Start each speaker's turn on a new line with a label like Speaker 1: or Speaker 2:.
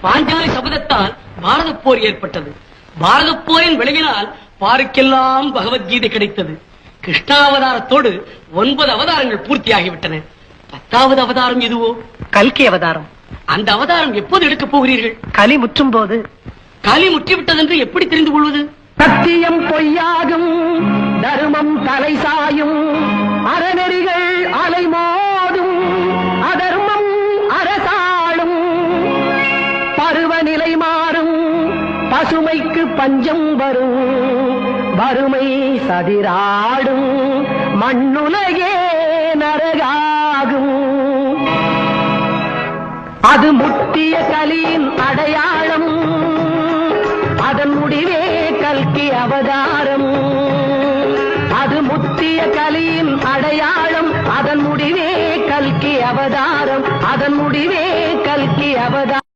Speaker 1: பாஞ்சாலி சபதத்தால் பாரத போர் ஏற்பட்டது. பாரத போரின் விளைவினால் பாருக்கெல்லாம் பகவத்கீதை கிடைத்தது. கிருஷ்ணாவதாரத்தோடு 9 அவதாரங்கள் பூர்த்தியாகிவிட்டன. 10வது அவதாரம் எதுவோ?
Speaker 2: கல்கி அவதாரம்.
Speaker 1: அந்த அவதாரம் எப்போது எடுக்கப் போகிறீர்கள்?
Speaker 2: கலி முற்றும் போது.
Speaker 1: கலி முற்றிவிட்டதென்று எப்படி தெரிந்து கொள்வது?
Speaker 2: சத்தியம் பொய்யாகும், தர்மம் தலை சாயும், அறநெறிகள் அலைமோதும், அதர்மம் அரசாளும், பருவநிலை மாறும், பசுமைக்கு பஞ்சம் வரும், வறுமை சதிராடும், மண்ணுலகே நரகாகும். அது முத்திய கலியின் அடையாளம், அதன் முடிவே கல்கி அவதாரம். அது முத்திய கலியின் அடையாளம், அதன் முடிவே கல்கி அவதாரம். அதன் முடிவே கல்கி அவதாரம்.